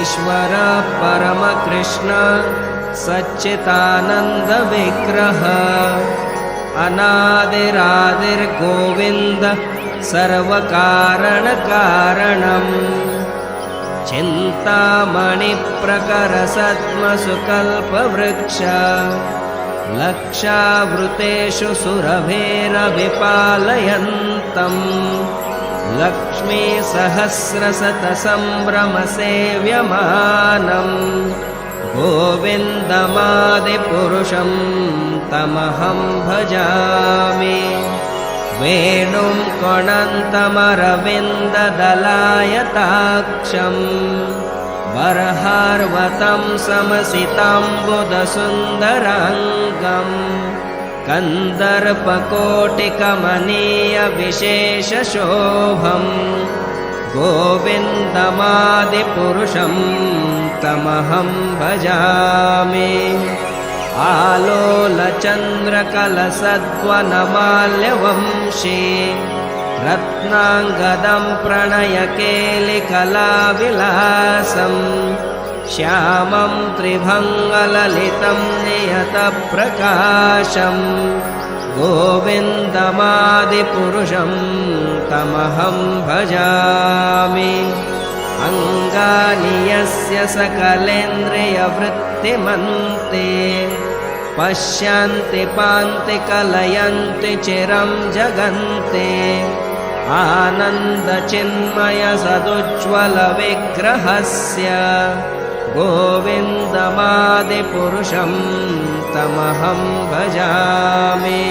ईश्वर परमकृष्ण सच्चिदानन्दविग्रह अनादिरादिर्गोविन्द सर्वकारणकारणम् चिन्तामणिप्रकरसद्मसुकल्पवृक्ष लक्षावृतेषु सुरभेरविपालयन्तम् लक्ष्मीसहस्रशतसम्भ्रमसेव्यमानम् गोविन्दमादिपुरुषं तमहं भजामि वेणुं कोणन्तमरविन्ददलायताक्षम् बर्हार्वतं समसिताम्बुदसुन्दराङ्गम् कन्दर्पकोटिकमनीयविशेषशोभम् गोविन्दमादिपुरुषं तमहं भजामि आलोलचन्द्रकलसद्वनमाल्यवंशी रत्नाङ्गदं प्रणयकेलिकलाविलासम् श्यामं त्रिभङ्गललितं नियतप्रकाशम् गोविन्दमादिपुरुषं तमहं भजामि अङ्गानि यस्य सकलेन्द्रियवृत्तिमन्ते पश्यन्ति पान्ति कलयन्ति चिरं जगन्ते आनन्दचिन्मयसदुज्ज्वलविग्रहस्य गोविन्दमादिपुरुषं तमहं भजामि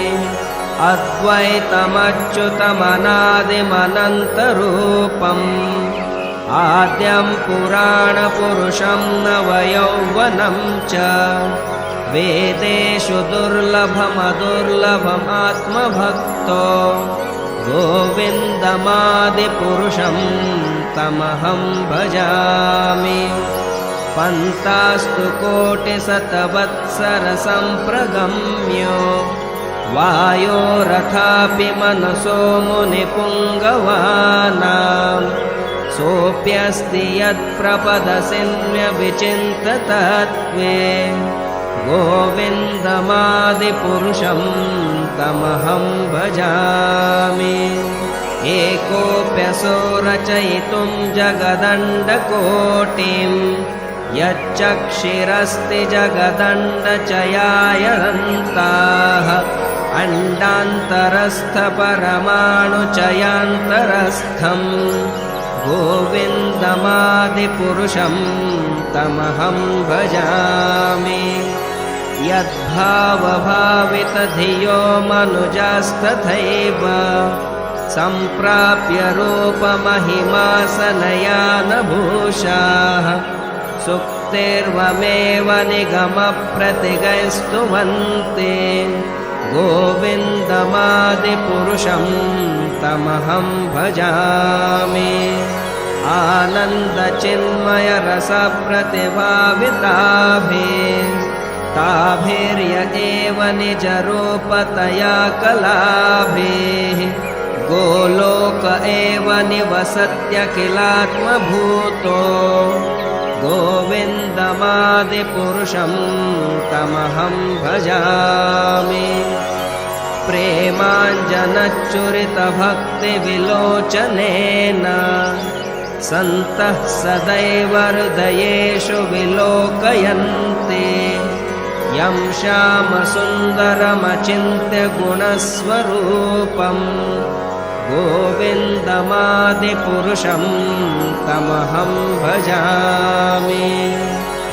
अद्वैतमच्युतमनादिमनन्तरूपम् आद्यं पुराणपुरुषं नवयौवनं च वेदेषु दुर्लभमदुर्लभमात्मभक्तो गोविन्दमादिपुरुषं तमहं भजामि पन्तास्तु कोटिशतवत्सरसम्प्रगम्यो वायोरथापि मनसो मुनिपुङ्गवानाम् सोऽप्यस्ति यत्प्रपदसिन्व्यविचिन्ततत्वे गोविन्दमादिपुरुषं तमहं भजामि एकोऽप्यसो रचयितुं जगदण्डकोटिं यच्चक्षिरस्ति जगदण्डचयायन्ताः अण्डान्तरस्थपरमाणुचयान्तरस्थम् गोविन्दमादिपुरुषं तमहं भजामि यद्भावभावितधियो मनुजास्तथैव सम्प्राप्य रूपमहिमासनयानभूषाः सुक्तिर्वमेव निगमप्रतिगैस्तुवन्ते गोविन्दमादिपुरुषं तमहं भजामि आनन्दचिन्मयरसप्रतिभाविताभिः ताभिर्य एव निजरूपतया कलाभिः गोलोक एव निवसत्यखिलात्मभूतो गोविन्दमादिपुरुषं तमहं भजामि प्रेमाञ्जनच्चुरितभक्तिविलोचनेन सन्तः सदैव हृदयेषु विलोकयन्ति यं श्यामसुन्दरमचिन्त्य गुणस्वरूपम् गोविन्दमादिपुरुषं तमहं भजामि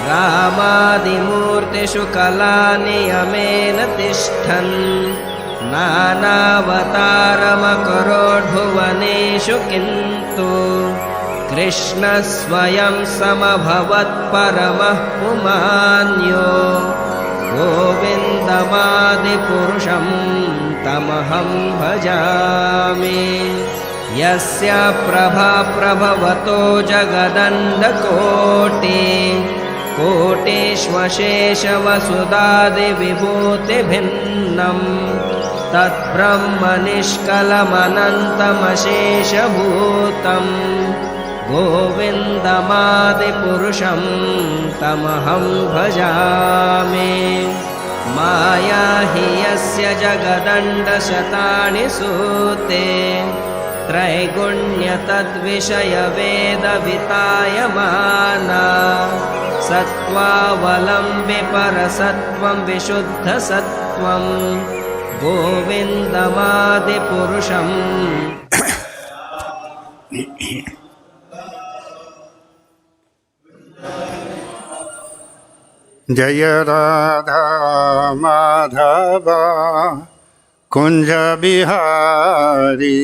रामादिमूर्तिषु कलानियमेन तिष्ठन् नानावतारमकरोद्भुवनेषु किन्तु कृष्णः स्वयं समभवत्परमः पुमान्यो गोविन्दमादिपुरुषं तमहं भजामि यस्य प्रभा प्रभवतो जगदण्डकोटि कोटिष्वशेषवसुधादिविभूतिभिन्नम् तद्ब्रह्मनिष्कलमनन्तमशेषभूतम् गोविन्दमादिपुरुषं तमहं भजामि माया हि यस्य जगदण्डशतानि सूते त्रैगुण्यतद्विषयवेदवितायमाना सत्त्वावलम्बि परसत्त्वं विशुद्धसत्त्वं गोविन्दमादिपुरुषम् जय राधा माधव कुंज बिहारी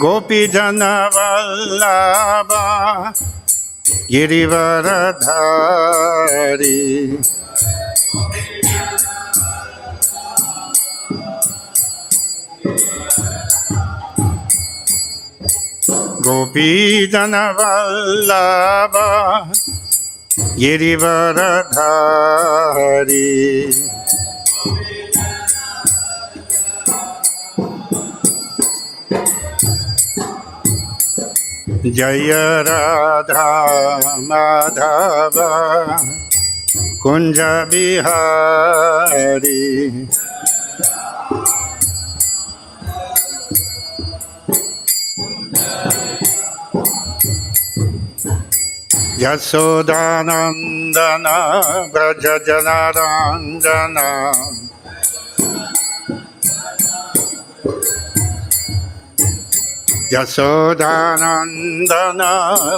गोपी जन वल्लभ गिरिवरधारी गोपी जन वल्लभ गिरिवरधारी जय राधा माधव कुंज बिहारी यशोदानंदन ब्रज जनार्दन यशोदानंदन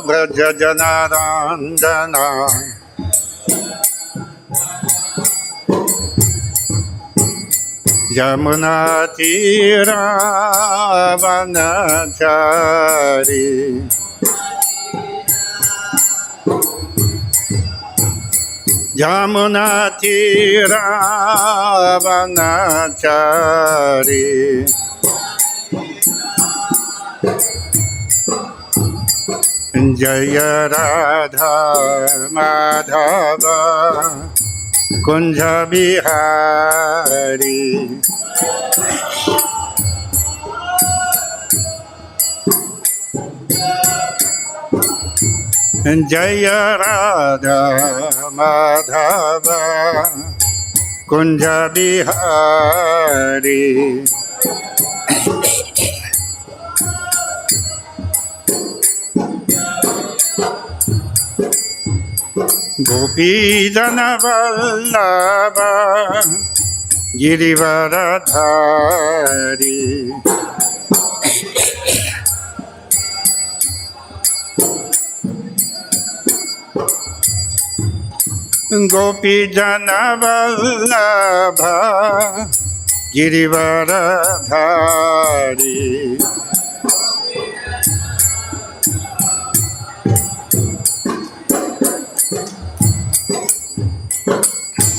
ब्रज जनार्दन यमुना तीरा वनचारी यमुना तीरा वनचारी जय राधा माधव कुंज बिहारी जय राधा माधव कुंज बिहारी गोपी जन वल्लभ गिरिवरधारी गोपी जन वल्लभ गिरिवरधारी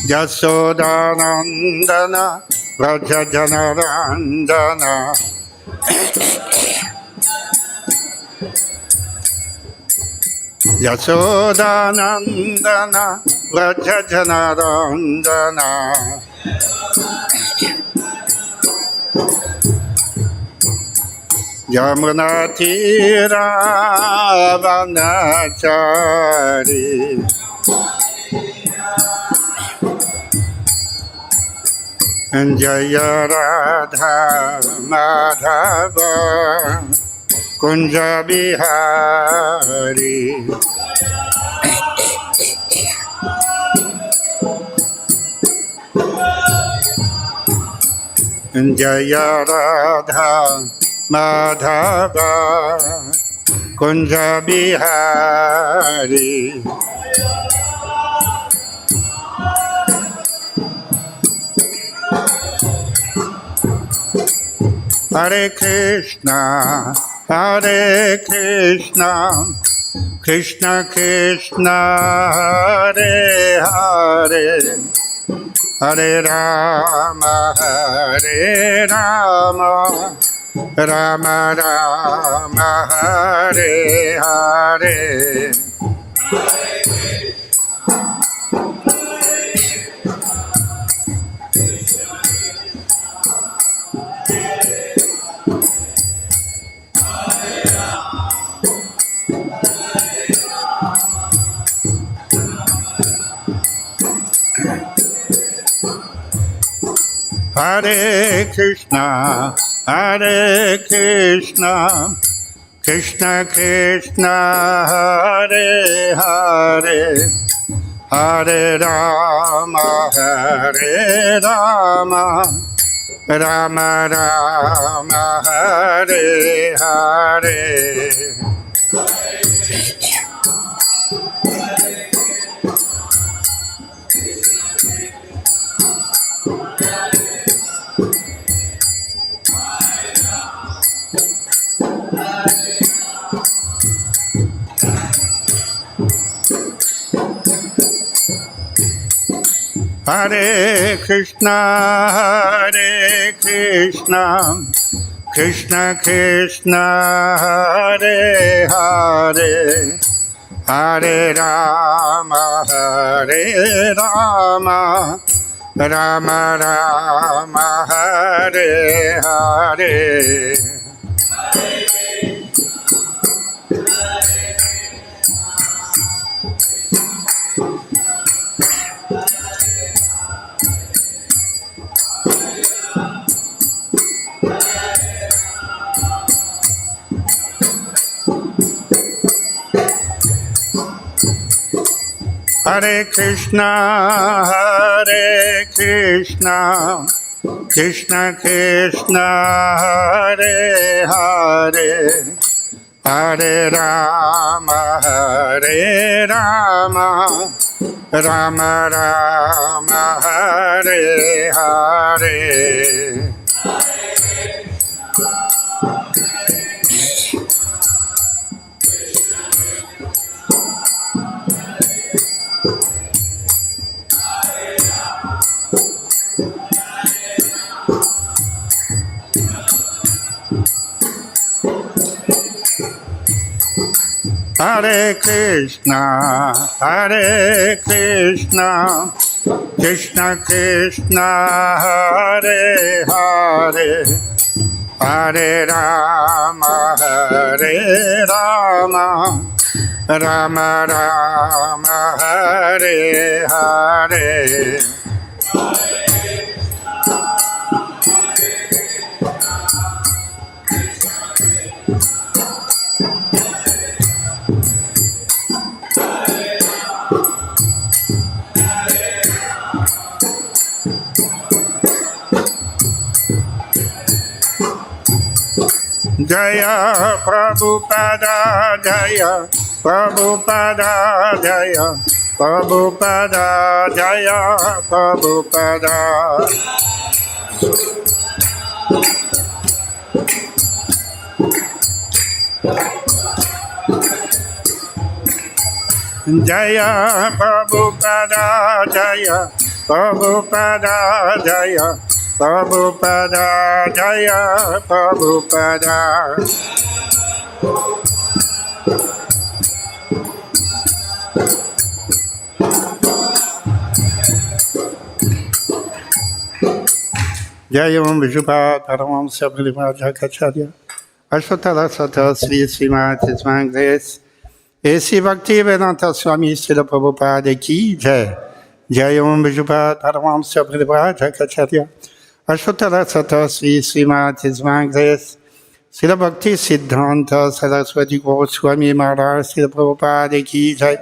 यशोदानंदन व्रज जनार्दन यशोदानंदन व्रज जनार्दन यमुना तीरा वनचारी जय राधा माधव कुंज बिहारी जय राधा माधव कुंज बिहारी हरे Krishna Krishna Krishna Hare Hare Hare Ram Ram Ram Hare Hare Hare Krishna, Hare Krishna, Krishna Krishna, Hare Hare, Hare Rama, Hare Rama, Rama Rama, Hare Hare. Hare Krishna, Hare Krishna, Krishna Krishna, Hare Hare, Hare Rama, Hare Rama, Rama Rama, Hare Hare. Hare Krishna, Hare Krishna, Krishna Krishna, Hare Hare, Hare Rama, Hare Rama, Rama Rama, Hare Hare. Hare Krishna, Hare Krishna, Krishna Krishna, Hare Hare, Hare Rama, Hare Rama, Rama Rama, Hare Hare. Jaya Prabhupada, Jaya Prabhupada, Jaya Prabhupada, Jaya Prabhupada. Jaya Prabhupada, Jaya Prabhupada, Jaya Prabhupada, Jaya Prabhupada. Jaya Om Vijupad Paramam Sabhaliva Jakacharya Ashotala Sata Sri Srimati Svangres Esi Bhakti Vedanta Swami Srila Prabhupada Ki Jai. Jaya Om Vijupad Paramam Sabhaliva Jakacharya Ashotala Sata Sri Srimati Svangres Srila Bhakti Siddhanta Saraswati Goswami Maharaj Srila Prabhupada Ki Jai.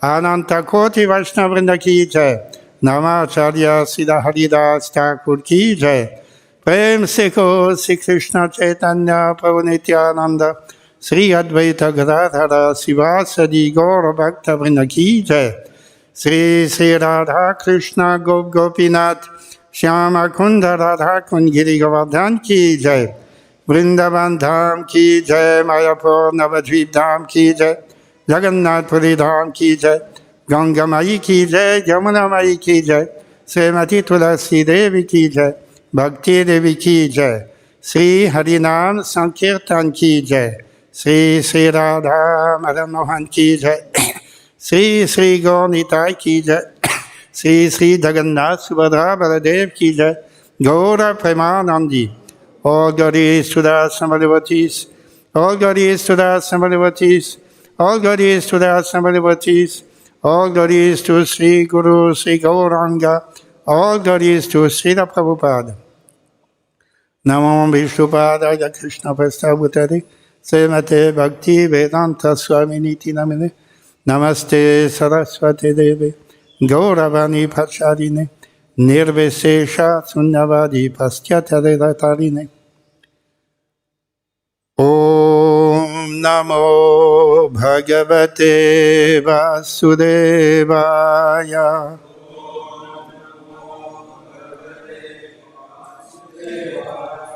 Ananta Koti Vaishnava Vrinda Ki Jai. Namacharya Srila Haridas Thakur Ki Jai. Prem Sekho Sri Krishna Chaitanya Prabhu Nityananda Sri Advaita Gadadhara Sivasadi Gaura Bhakta Vrinda Ki Jai. Sri Sri Radha Krishna Gop Gopinath Shyama Kunda Radha Kund Giri Govardhan Ki Jai. Vrindavan Dham Ki Jai. Mayapur Navadvip Dham Ki Jai. Jagannath Puri Dham Ki Jai. Ganga Mai Ki Jai, Jamuna Mai Ki Jai, Srimati Tulasi Devi Ki Jai, Bhakti Devi Ki Jai, Sri Harinam Sankirtan Ki Jai, Sri Sri Radha Madan Mohan Ki Jai, Sri Sri Gaurnitai Ki Jai, Sri Sri Jagannath Subhadra Baladev Ki Jai, Gaura Premanandi, all Gauris to the Samalivatis, all Gauris to the Samalivatis, all Gauris to the Samalivatis, all glories to Sri Guru, Sri Gauranga, all glories to Srila Prabhupada. Namo Vishnupadaya Krishna Prastabhutare Srimate Bhakti Vedanta Swami Niti Namine Namaste Saraswati Deve Gauravani Pachadine Nirvesesha Sunyavadi Paschatare Ratarine Om Namo Bhagavate Vasudevaya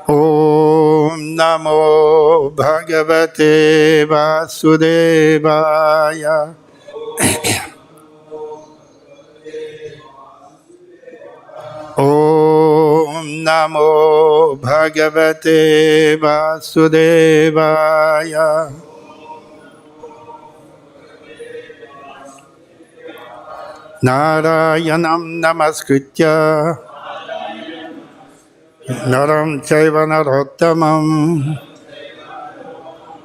Om Namo Bhagavate Vasudevaya Om Namo Bhagavate Vasudevaya Narayanam Namaskritya Naram Chaiva Narottamam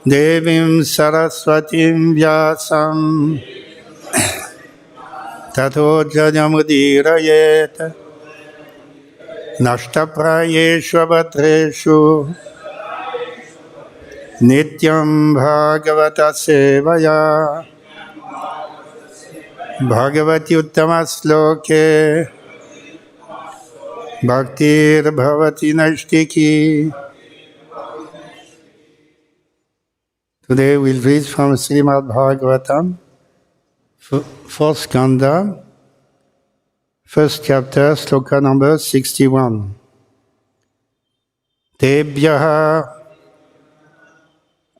Devim Saraswatim Vyasam Tato Jayamudirayet Nashtaprayeshu Abhatreshu Nityam Bhagavata Sevaya Bhagavati Uttama Sloke Bhaktir Bhavati Nashtiki. Today we'll read from Srimad Bhagavatam, fourth skanda, first chapter, sloka number 61. Tebhyaha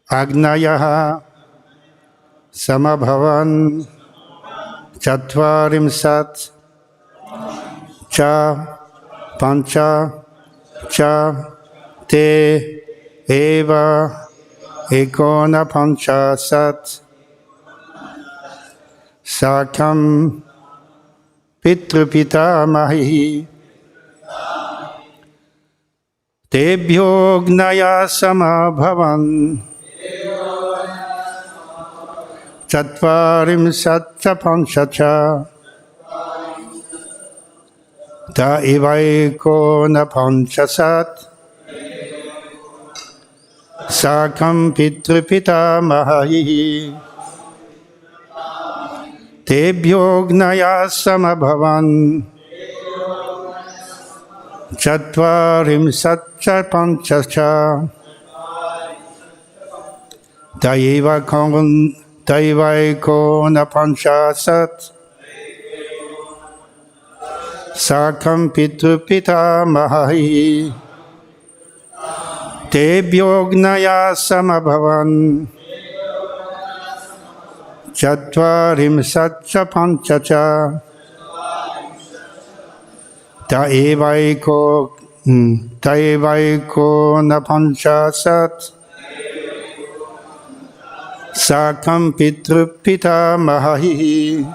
agnayaha samabhavan chatvarimsat cha pancha cha te eva ekona panchasat sakam pitrupita mahi tebhyo gnaya samabhavan chatvarimsat cha pancha cha ta evaikona panchasat sakam pitrupita mahi tebhyo gnaya samabhavan chatvarimsat cha pancha cha ta evaikona panchasat sakam pitrupita mahi tebhyo gnaya samabhavan chatvarimsat cha pancha cha ta evaikona panchasat sakam pitrupita mahi.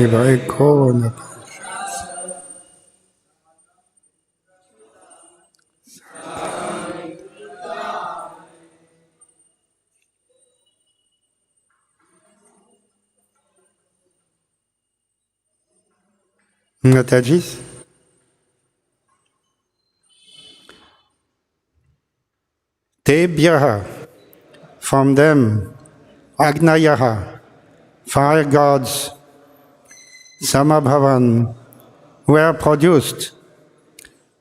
Evaikona Natajis. Tebhyaha, from them, agnayaha, fire gods, Samabhavan were produced.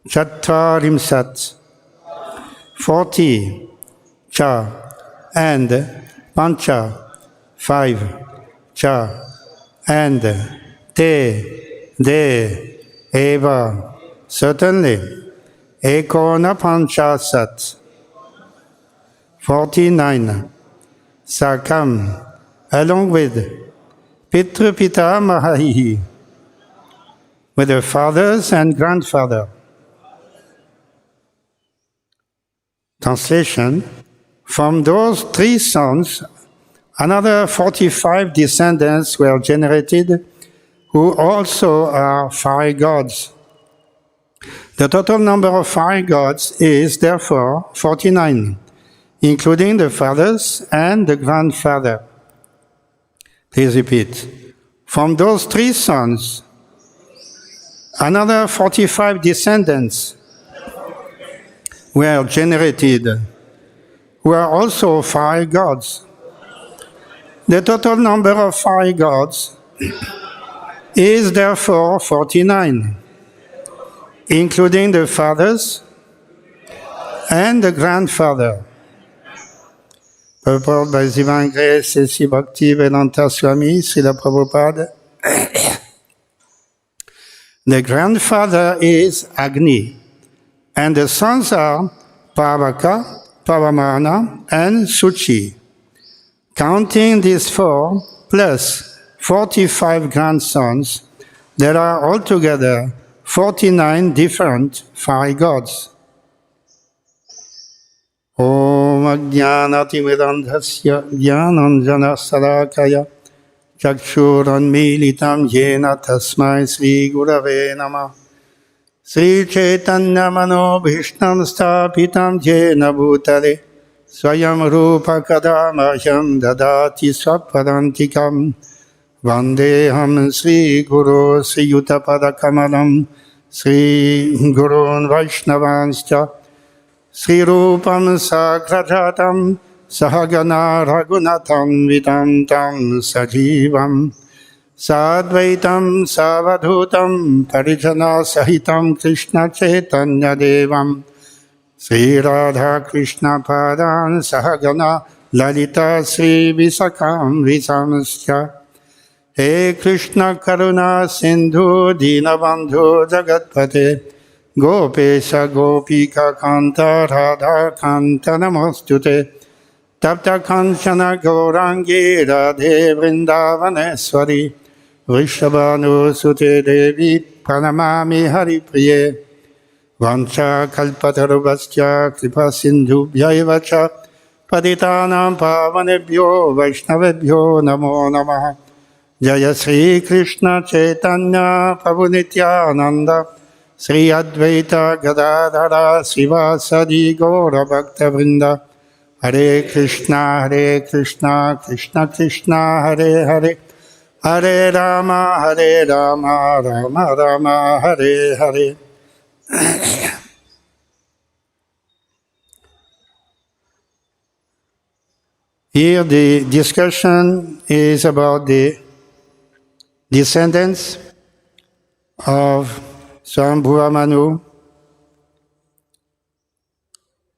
Chattarimsat, 40, cha, and pancha, 5, cha, and de, eva, certainly, ekona panchasat, 49, sakam, along with Pitrupita Mahahi, with the fathers and grandfather. Translation: from those 3 sons, another 45 descendants were generated, who also are fire gods. The total number of fire gods is therefore 49, including the fathers and the grandfather. Please repeat. From those 3 sons, another 45 descendants were generated, who are also fire gods. The total number of fire gods is therefore 49, including the fathers and the grandfather. Purport by His Divine Grace A.C. Bhaktivedanta Swami Srila Prabhupada. The grandfather is Agni, and the sons are Pavaka, Pavamana, and Suchi. Counting these 4 plus 45 grandsons, there are altogether 49 different fire gods. Om Ajnanatimidandhasya Jnananjana Salakaya Chakshuranmilitam Yena Tasmai Sri Gurave Namah Sri Chaitanya Manobhishtam Stapitam Jena Bhutale Swayam Rupa Kadamahyam Dadati Swapadantikam Vandeham Sri Guru Sri Yutapada Kamalam Sri Gurun Vaishnavanscha Sri Rupam Sagrajatam Sahagana Raghunatham Vidantam Sajivam Sadvaitam Savadhutam Parijana Sahitam Krishna Chaitanya Devam Sri Radha Krishna Padan Sahagana Lalita Sri Visakam Visamsya He Krishna Karuna Sindhu Dinabandhu Jagatpate Gopesha Gopika Kanta Radha Kanta Namostute Tapta Kanchana Gaurangi Radhe Vrindavaneshwari Vrishabhanu Sute Devi Pranamami Hari Priye Vancha Kalpatarubhasya Kripa Sindhubhya Vacha Patitanam Pavanebhyo Vaishnavebhyo Namo Namaha Jaya Sri Krishna Chaitanya Prabhu Nityananda Sri Advaita Gadadhara Srivasadi Gaura Bhakta Vrinda Hare Krishna Krishna Krishna Hare Hare Hare Rama Rama Rama Hare Hare. Here the discussion is about the descendants of Swambhuva Manu,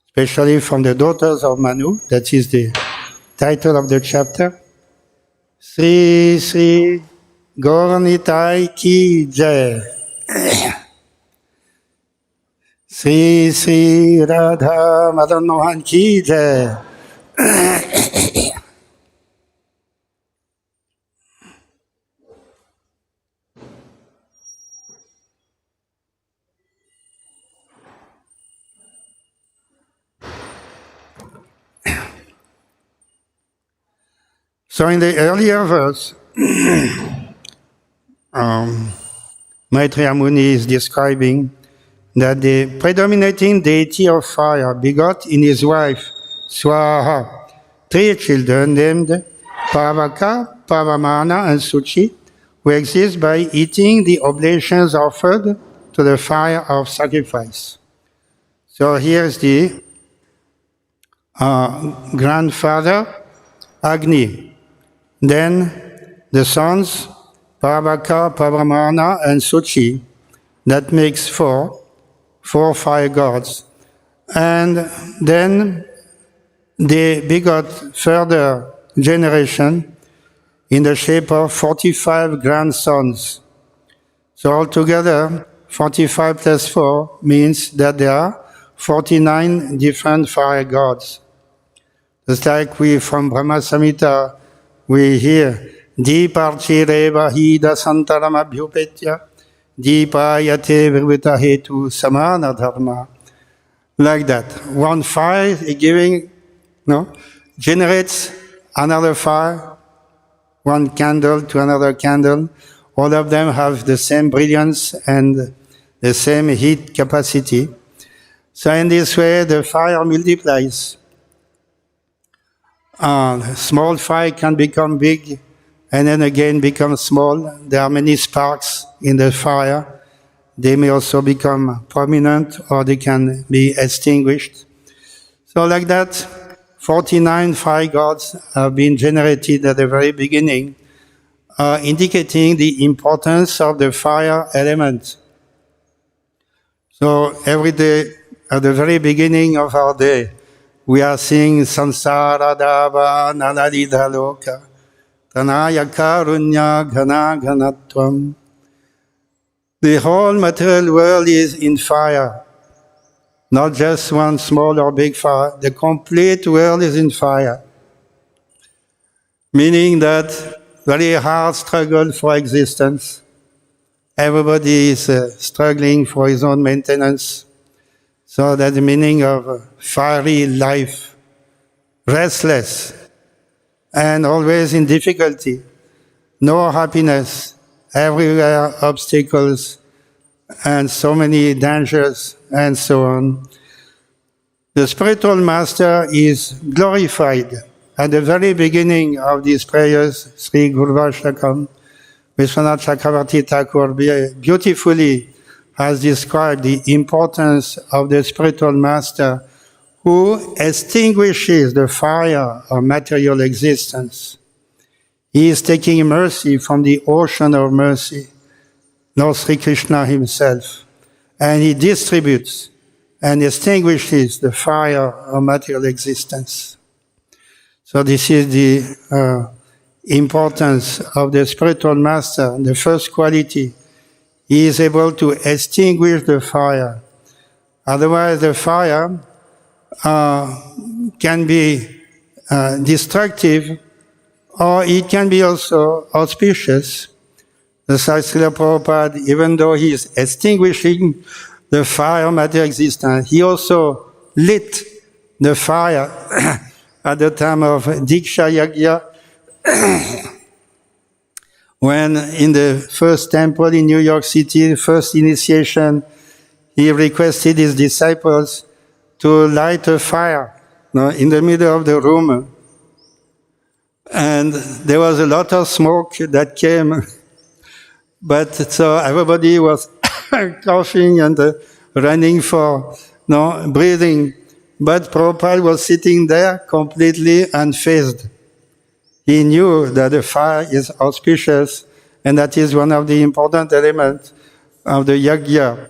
especially from the daughters of Manu. That is the title of the chapter. Sri Sri Gauranitai Ki Jai. Sri Sri Radha Madan Mohan Ki Jai. So in the earlier verse, Maitreya Muni is describing that the predominating deity of fire begot in his wife Swaha 3 children named Pavaka, Pavamana, and Suchi, who exist by eating the oblations offered to the fire of sacrifice. So here's the grandfather, Agni. Then the sons, Parvaka, Pavamana, and Suchi. That makes four fire gods. And then they begot further generation in the shape of 45 grandsons. So altogether, 45 plus 4 means that there are 49 different fire gods. Just like we from Brahma Samhita, we hear Deeparchire Vahida Santaram Abhyupetya Deepayate Virvita Hetu Samana Dharma. Like that. One fire is giving, generates another fire, one candle to another candle. All of them have the same brilliance and the same heat capacity. So in this way, the fire multiplies. Small fire can become big and then again become small. There are many sparks in the fire. They may also become prominent or they can be extinguished. So like that, 49 fire gods have been generated at the very beginning, indicating the importance of the fire element. So every day, at the very beginning of our day, we are seeing Sansara Dava Naladidha Loka Tanaya Karunya Ghana Ghanatvam. The whole material world is in fire. Not just one small or big fire. The complete world is in fire. Meaning that very hard struggle for existence. Everybody is struggling for his own maintenance. So that's the meaning of fiery life. Restless. And always in difficulty. No happiness. Everywhere obstacles and so many dangers and so on. The spiritual master is glorified. At the very beginning of these prayers, Sri Gurvashtakam, Vishwanath Chakravarti Thakur beautifully has described the importance of the spiritual master who extinguishes the fire of material existence. He is taking mercy from the ocean of mercy, Lord Sri Krishna himself, and he distributes and extinguishes the fire of material existence. So this is the importance of the spiritual master, the first quality. He is able to extinguish the fire. Otherwise, the fire can be destructive, or it can be also auspicious. The Srila Prabhupada, even though he is extinguishing the fire of material existence, he also lit the fire at the time of Diksha Yagya, when in the first temple in New York City, first initiation, he requested his disciples to light a fire in the middle of the room. And there was a lot of smoke that came, but so everybody was coughing and running for breathing. But Prabhupada was sitting there completely unfazed. He knew that the fire is auspicious, and that is one of the important elements of the yajna.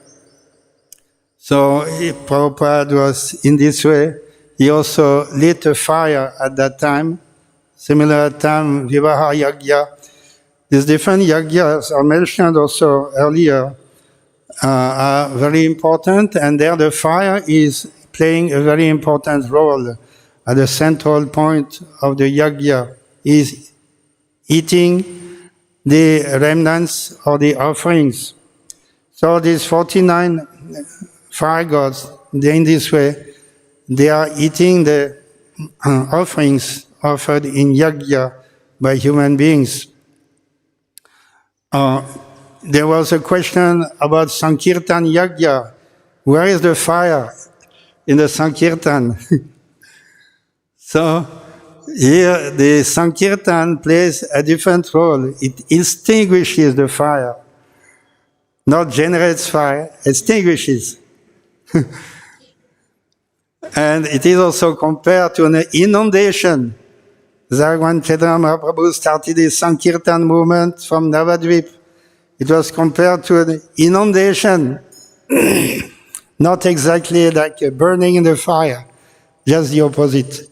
So Prabhupada was in this way. He also lit a fire at that time. Similar time, Vivaha Yagya. These different yagyas are mentioned also earlier, are very important, and there the fire is playing a very important role at the central point of the yagya, is eating the remnants or the offerings. So these 49 fire gods, they in this way, they are eating the offerings offered in yajna by human beings. There was a question about Sankirtan Yajna. Where is the fire in the Sankirtan? So here the Sankirtan plays a different role. It extinguishes the fire. Not generates fire, extinguishes. And it is also compared to an inundation. Bhagwan Chaitanya Mahaprabhu started his Sankirtan movement from Navadvip. It was compared to an inundation, not exactly like a burning in the fire, just the opposite.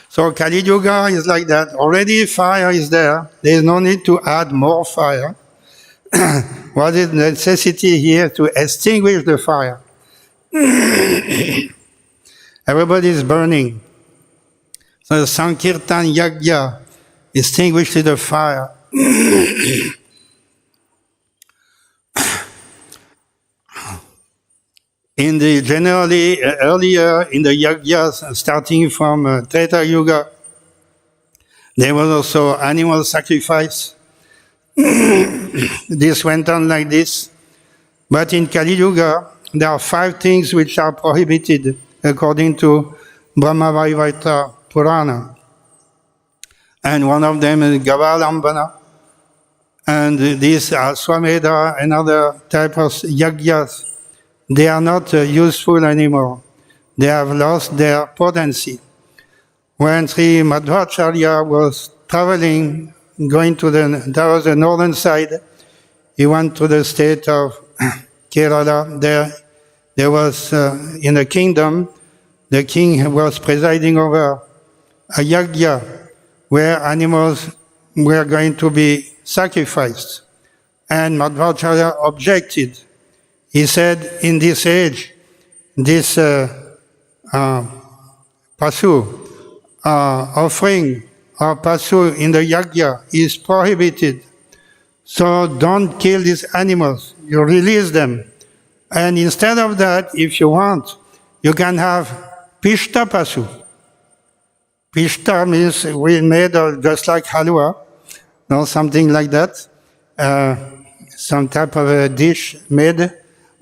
So Kali Yuga is like that. Already fire is there. There is no need to add more fire. What is the necessity here to extinguish the fire? Everybody is burning. So the Sankirtan Yagya extinguishes the fire. Generally, earlier in the Yagyas, starting from Treta Yuga, there was also animal sacrifice. This went on like this. But in Kali Yuga, there are 5 things which are prohibited according to Brahma-Vaivarta Purana. And one of them is Gavalambana. And these are Swamedha and other type of Yagyas. They are not useful anymore. They have lost their potency. When Sri Madhvacharya was traveling, going to that was the northern side, he went to the state of Kerala. There was, in the kingdom, the king was presiding over a yagya where animals were going to be sacrificed. And Madhvacharya objected. He said, in this age, this pasu, offering or pasu in the yagya is prohibited. So don't kill these animals. You release them. And instead of that, if you want, you can have pishta pasu. Pishta means we made just like halwa, something like that. Some type of a dish made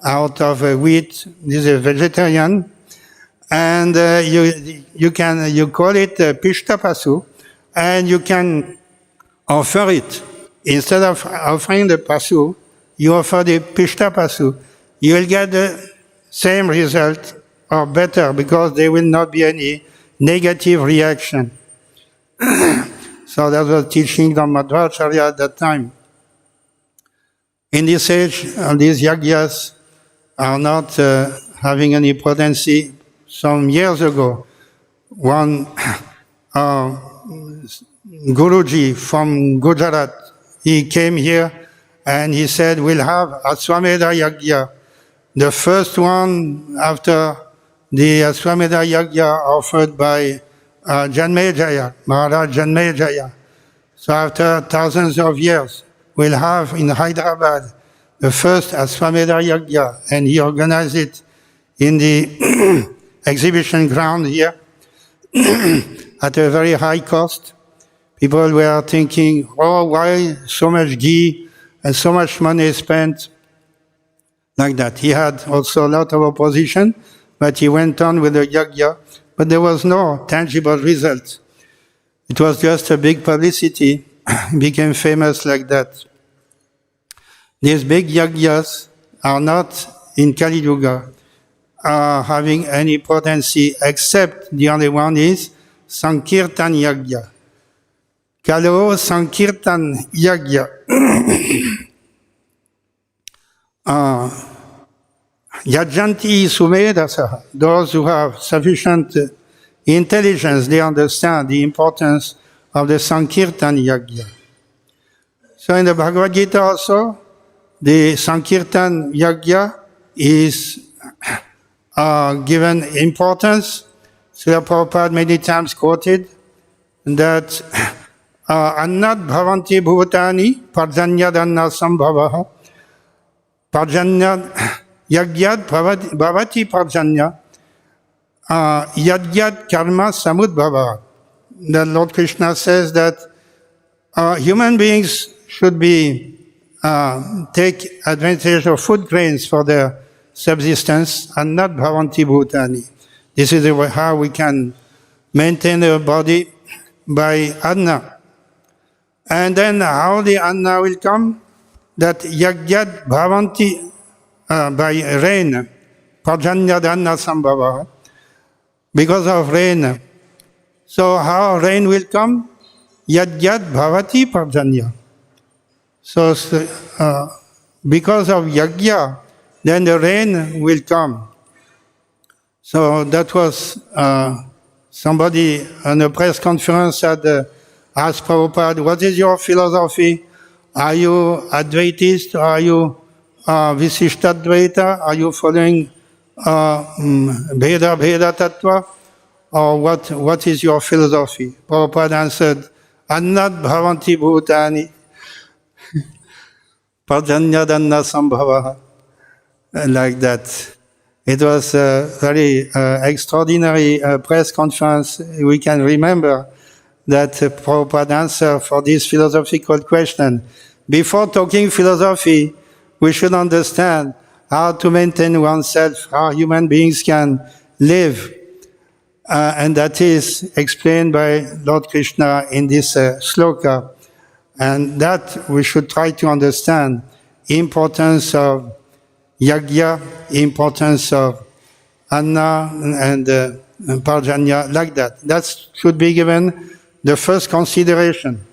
out of wheat. This is vegetarian. And you call it pishta pasu, and you can offer it. Instead of offering the pasu, you offer the pishta pasu. You will get the same result or better because there will not be any negative reaction. So that was teaching of Madhvacharya at that time. In this age, these yagyas are not having any potency. Some years ago, one Guruji from Gujarat, he came here and he said, we'll have Aswamedha Yagya. The first one after the Aswamedha Yagya offered by Janmejaya, Maharaj Janmejaya. So after thousands of years, we'll have in Hyderabad the first Aswamedha Yagya, and he organized it in the exhibition ground here at a very high cost. People were thinking, oh, why so much ghee and so much money spent like that. He had also a lot of opposition, but he went on with the yagya, but there was no tangible result. It was just a big publicity, became famous like that. These big yagyas are not in Kali Yuga, having any potency, except the only one is Sankirtan Yagya. Kalo Sankirtan Yagya. Yajanti Sumedasaha. Those who have sufficient intelligence, they understand the importance of the Sankirtan Yagya. So in the Bhagavad Gita also, the Sankirtan Yagya is given importance. Srila Prabhupada many times quoted that Annat bhavanti bhutani parjanyad anna sambhavaha parjanyad yagyad bhavati parjanya yagyad karma samudbhava. The Lord Krishna says that human beings should be take advantage of food grains for their subsistence and not bhavanti bhutani. This is how we can maintain our body by anna. And then how the anna will come? That yagyad bhavanti by rain, parjanyad anna sambhava. because of rain. So how rain will come? Yad yad bhavati parjanya. So because of yajna, then the rain will come. So that was somebody on a press conference had asked Prabhupada, what is your philosophy? Are you Advaitist? Are you Visishtadvaita? Are you following Bheda Tattva? Or what is your philosophy? Prabhupada answered, Annad bhavanti bhutani parjanyadanna sambhavaha. Like that. It was a very extraordinary press conference. We can remember that Prabhupada answered for this philosophical question. Before talking philosophy, we should understand how to maintain oneself, how human beings can live. And that is explained by Lord Krishna in this sloka. And that we should try to understand importance of yajna, importance of anna and parjanya, like that. That should be given the first consideration.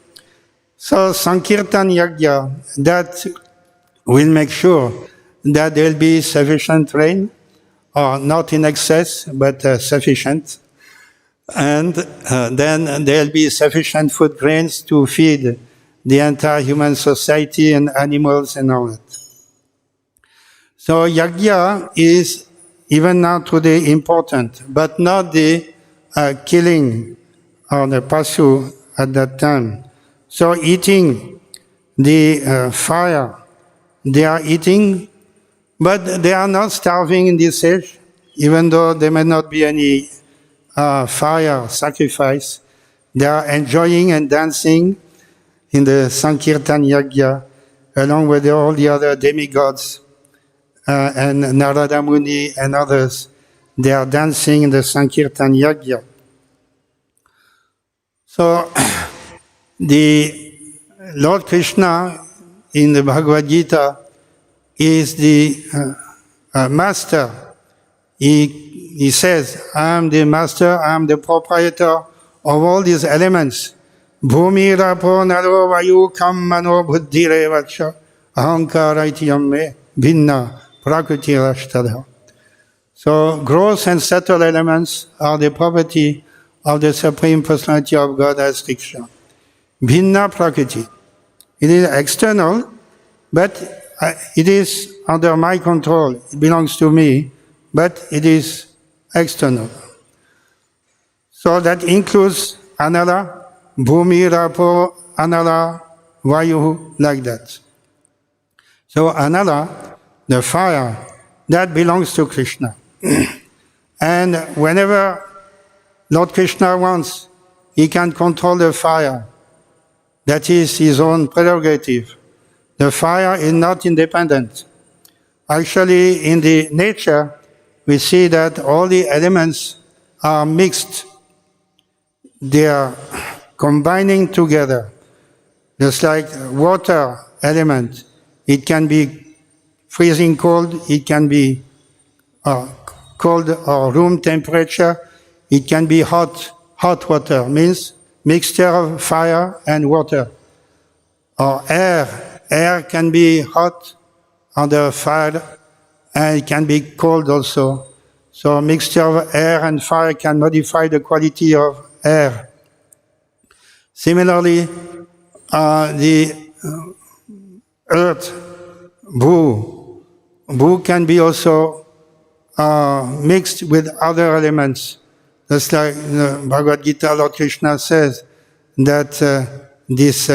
So Sankirtan yajna, that will make sure that there will be sufficient rain, or not in excess, but sufficient. And then there will be sufficient food grains to feed the entire human society and animals and all that. So yajna is even now today important, but not the killing of the pasu at that time. So eating the fire, they are eating, but they are not starving in this age, even though there may not be any fire sacrifice. They are enjoying and dancing in the Sankirtan Yajna, along with all the other demigods and Narada Muni and others. They are dancing in the Sankirtan Yajna. So the Lord Krishna in the Bhagavad Gita is the master. He says, I am the master, I am the proprietor of all these elements. Bhumi rapo naro vayu kam mano buddhi revacha ahankara iti yamme bhinna prakriti rashtadha. So gross and subtle elements are the property of the Supreme Personality of God as Krishna. Bhinna prakriti. It is external, but it is under my control. It belongs to me, but it is external. So that includes anala, bhumi, rapo, anala, vayu, like that. So anala, the fire, that belongs to Krishna. And whenever Lord Krishna wants, he can control the fire. That is his own prerogative. The fire is not independent. Actually, in the nature, we see that all the elements are mixed. They are combining together. Just like water element, it can be freezing cold, it can be cold or room temperature, it can be hot water, means mixture of fire and water. Or air can be hot under fire, and it can be cold also. So a mixture of air and fire can modify the quality of air. Similarly, the earth, bhu can be also mixed with other elements. Just like the Bhagavad Gita, Lord Krishna says that this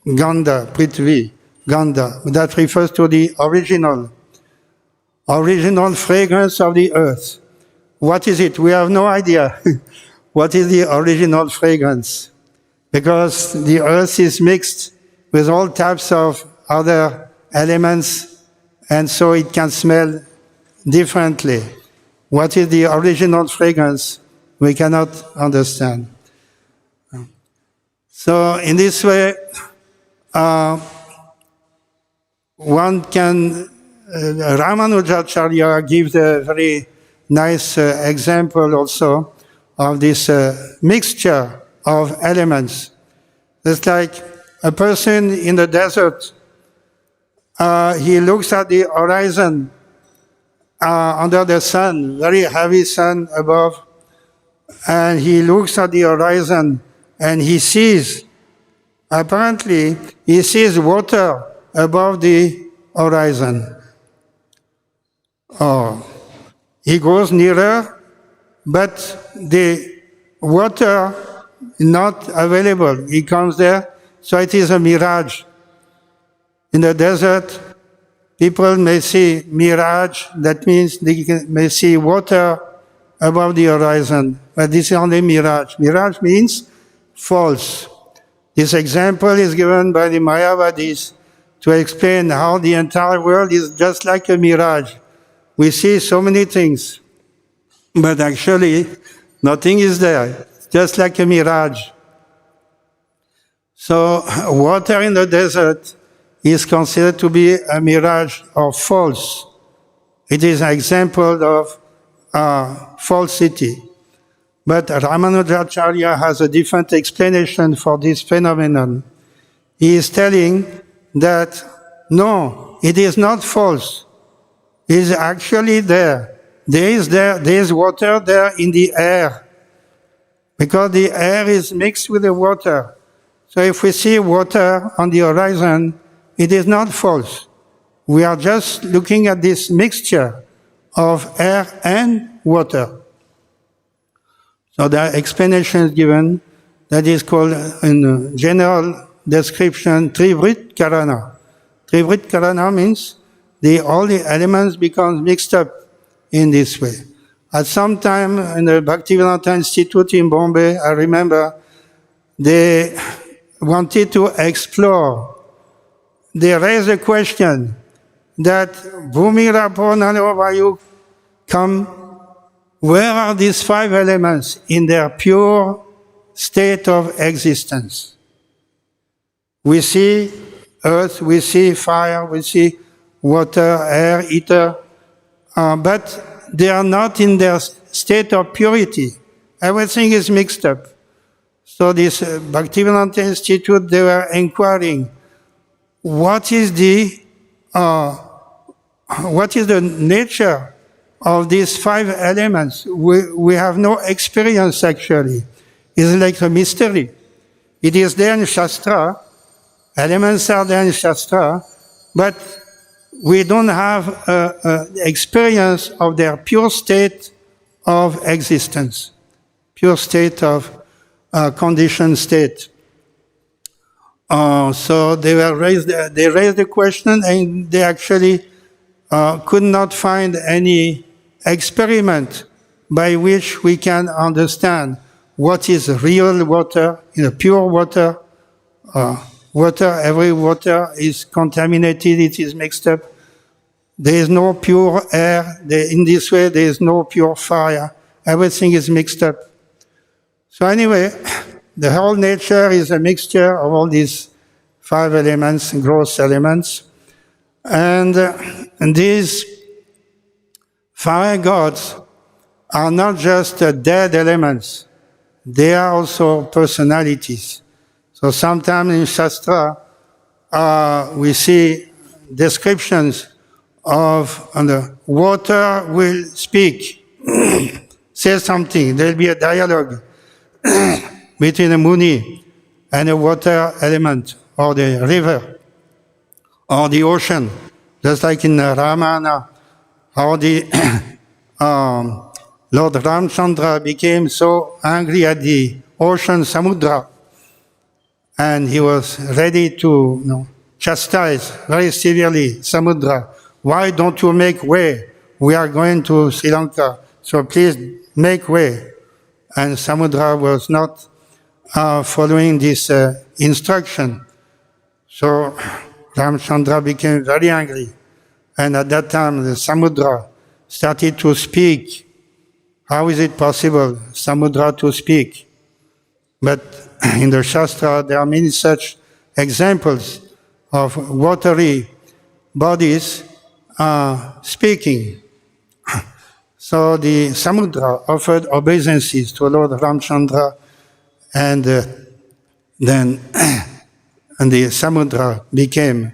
Gandha, Prithvi, Gandha, that refers to the original fragrance of the earth. What is it? We have no idea. What is the original fragrance? Because the earth is mixed with all types of other elements, and so it can smell differently. What is the original fragrance? We cannot understand. So in this way, one can, Ramanujacharya gives a very nice example also of this mixture of elements. It's like a person in the desert. He looks at the horizon under the sun, very heavy sun above, and he looks at the horizon and he sees, apparently, he sees water above the horizon. He goes nearer, but the water is not available. He comes there, so it is a mirage. In the desert, people may see mirage, that means they may see water above the horizon, but this is only mirage. Mirage means false. This example is given by the Mayavadis to explain how the entire world is just like a mirage. We see so many things, but actually nothing is there, it's just like a mirage. So water in the desert is considered to be a mirage or false. It is an example of falsity. But Ramanujacharya has a different explanation for this phenomenon. He is telling that no, it is not false. It is actually there. There is water there in the air, because the air is mixed with the water. So if we see water on the horizon, it is not false. We are just looking at this mixture of air and water. So there are explanations given that is called, in general description, Trivrit Karana. Trivrit Karana means all the elements become mixed up in this way. At some time in the Bhaktivedanta Institute in Bombay, I remember they wanted to explore. They raised a question that Bhumi, Rapo, Nano, Vayu come. Where are these 5 elements in their pure state of existence? We see earth, we see fire, we see water, air, ether, but they are not in their state of purity. Everything is mixed up. So this Bhaktivedanta Institute, they were inquiring, what is the nature of these 5 elements? We have no experience actually. It's like a mystery. It is there in Shastra, elements are there in Shastra, but we don't have experience of their pure state of existence, pure state of conditioned state. So they raised the question, and they actually could not find any experiment by which we can understand what is real water, pure water. Every water is contaminated, it is mixed up. There is no pure air. In this way, there is no pure fire. Everything is mixed up. So anyway, the whole nature is a mixture of all these 5 elements, gross elements. And these fire gods are not just dead elements. They are also personalities. So sometimes in Shastra, we see descriptions of the water will speak, say something. There will be a dialogue between a Muni and a water element, or the river, or the ocean. Just like in Ramayana, how the Lord Ramchandra became so angry at the ocean Samudra, and he was ready to chastise very severely Samudra. Why don't you make way? We are going to Sri Lanka, so please make way. And Samudra was not following this instruction. So Ramchandra became very angry. And at that time, the Samudra started to speak. How is it possible, Samudra to speak? But in the Shastra, there are many such examples of watery bodies speaking. So the Samudra offered obeisances to Lord Ramchandra, and then and the Samudra became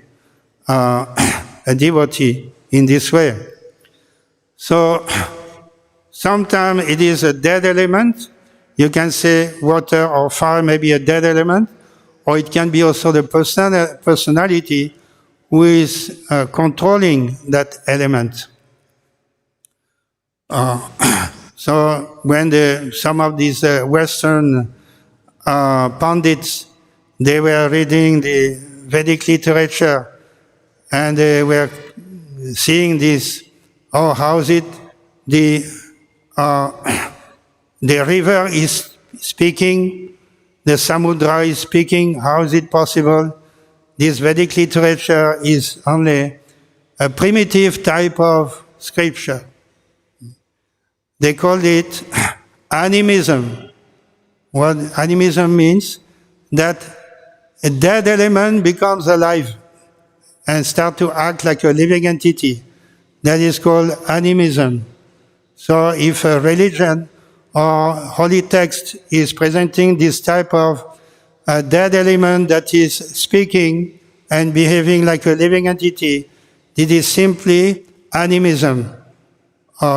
a devotee in this way. So sometimes it is a dead element. You can say water or fire may be a dead element, or it can be also the personality who is controlling that element. So when some of these Western pundits, they were reading the Vedic literature, and they were seeing this, oh, how is it the river is speaking, the Samudra is speaking, how is it possible? This Vedic literature is only a primitive type of scripture. They called it animism. What animism means? That a dead element becomes alive and start to act like a living entity. That is called animism. So if a religion or holy text is presenting this type of dead element that is speaking and behaving like a living entity, it is simply animism.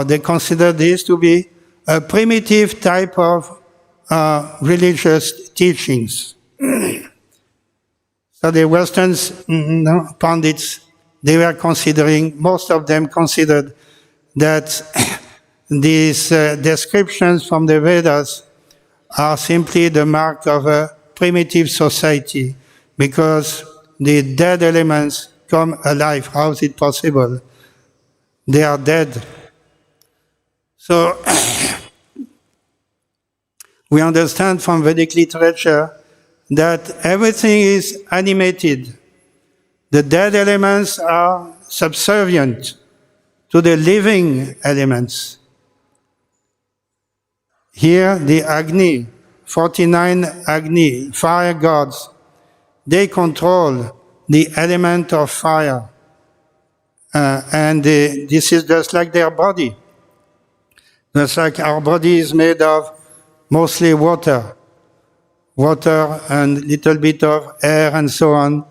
They consider this to be a primitive type of religious teachings. So the Western pundits, they were considering, most of them considered that these descriptions from the Vedas are simply the mark of a primitive society, because the dead elements come alive. How is it possible? They are dead. So we understand from Vedic literature that everything is animated. The dead elements are subservient to the living elements. Here, the Agni, 49 Agni, fire gods, they control the element of fire. And this is just like their body. Just like our body is made of mostly water and little bit of air and so on.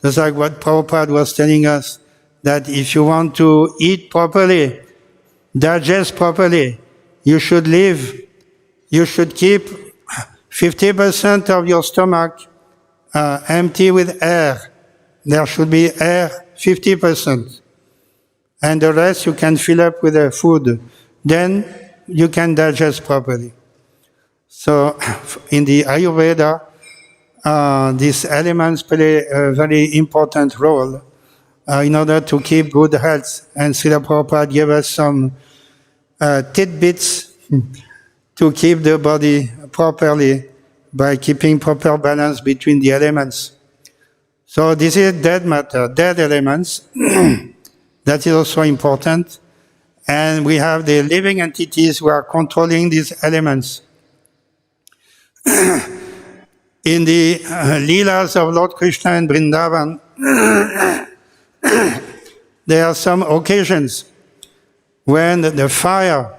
Just like what Prabhupada was telling us, that if you want to eat properly, digest properly, you should keep 50% of your stomach empty with air. There should be air 50%. And the rest you can fill up with food. Then you can digest properly. So in the Ayurveda, these elements play a very important role in order to keep good health. And Srila Prabhupada gave us some tidbits to keep the body properly by keeping proper balance between the elements. So this is dead matter, dead elements. That is also important. And we have the living entities who are controlling these elements. In the Leelas of Lord Krishna and Vrindavan, there are some occasions when the fire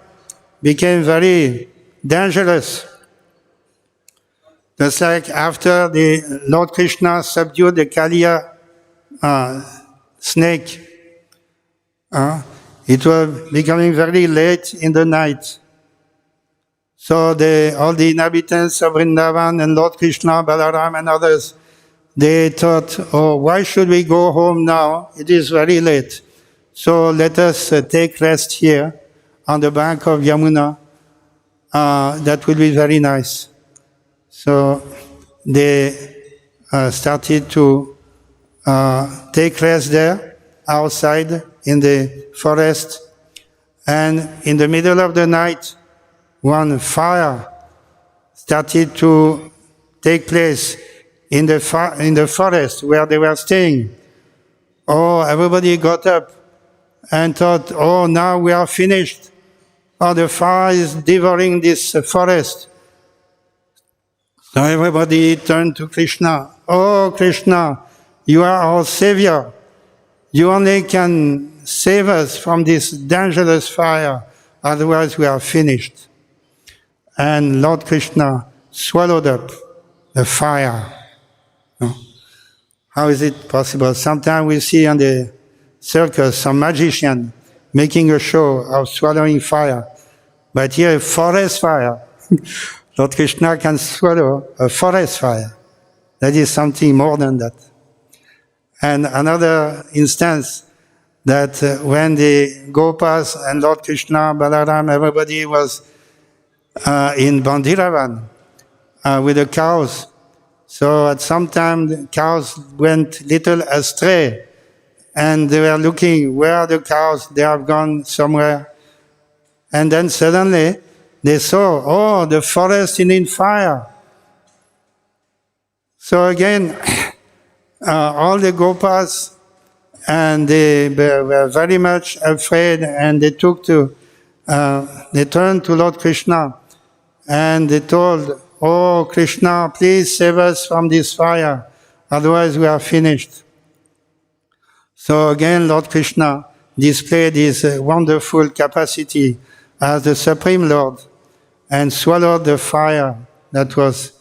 became very dangerous. Just like after the Lord Krishna subdued the Kaliya snake, it was becoming very late in the night. So all the inhabitants of Vrindavan and Lord Krishna, Balaram and others, they thought, oh, why should we go home now? It is very late. So let us take rest here on the bank of Yamuna. That will be very nice. So they started to take rest there, outside in the forest. And in the middle of the night, one fire started to take place in the forest where they were staying. Oh, everybody got up and thought, oh, now we are finished. Oh, the fire is devouring this forest. So everybody turned to Krishna. Oh, Krishna, you are our savior. You only can save us from this dangerous fire. otherwise we are finished. And Lord Krishna swallowed up the fire. No? How is it possible? Sometimes we see on the circus some magician making a show of swallowing fire. But here, a forest fire. Lord Krishna can swallow a forest fire. That is something more than that. And another instance, that when the Gopas and Lord Krishna, Balaram, everybody was in Bandiravan with the cows. So at some time the cows went little astray and they were looking where are the cows, they have gone somewhere. And then suddenly they saw, oh, the forest is in fire. So again, all the Gopas, and they were very much afraid, and they turned to Lord Krishna, and they told, oh, Krishna, please save us from this fire, otherwise we are finished. So again, Lord Krishna displayed his wonderful capacity as the Supreme Lord, and swallowed the fire that was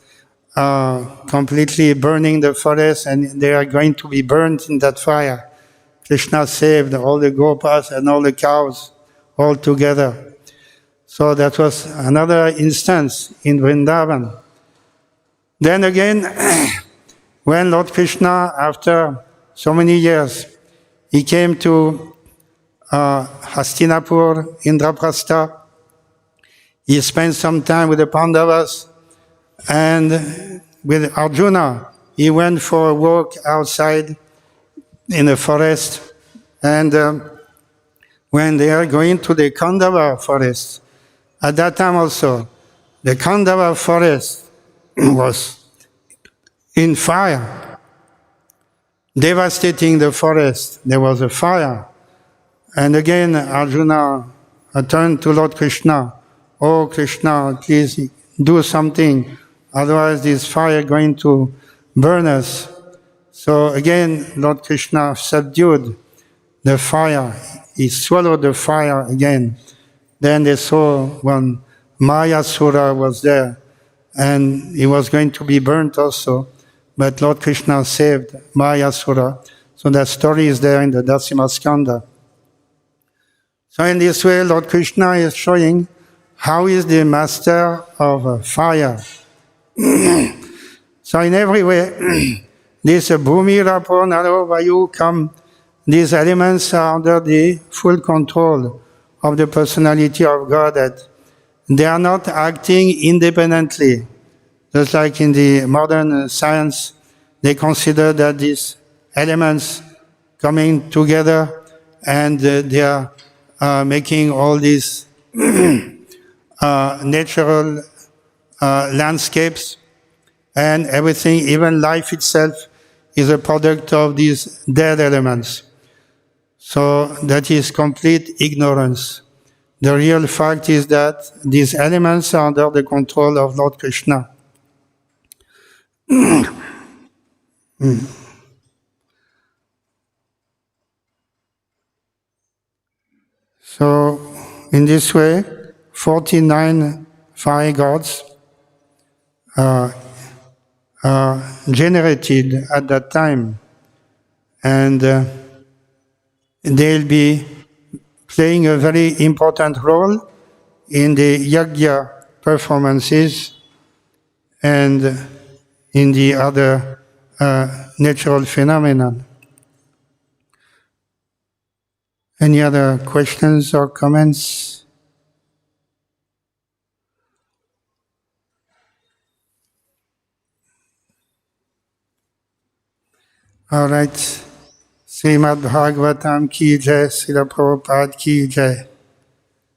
completely burning the forest, and they are going to be burned in that fire. Krishna saved all the Gopas and all the cows all together. So that was another instance in Vrindavan. Then again, when Lord Krishna, after so many years, he came to Hastinapur, Indraprastha, he spent some time with the Pandavas, and with Arjuna, he went for a walk outside in the forest. And when they are going to the Khandava forest, at that time also, the Khandava forest was in fire, devastating the forest. There was a fire. And again, Arjuna turned to Lord Krishna. Oh, Krishna, please do something. Otherwise, this fire is going to burn us. So again, Lord Krishna subdued the fire. He swallowed the fire again. Then they saw when Mayasura was there, and he was going to be burnt also. But Lord Krishna saved Mayasura. So that story is there in the Dasima Skanda. So in this way, Lord Krishna is showing how he is the master of fire. So in every way, this Bhumi, Rapo, Nalo, Vayu come, these elements are under the full control of the personality of God, that they are not acting independently. Just like in the modern science, they consider that these elements coming together and they are making all these natural landscapes and everything, even life itself, is a product of these dead elements. So that is complete ignorance. The real fact is that these elements are under the control of Lord Krishna. So, in this way, 49 fire gods are generated at that time, and they'll be playing a very important role in the yajna performances and in the other natural phenomena. Any other questions or comments? All right. Srimad Bhagavatam ki jai, Srila Prabhupada ki jai.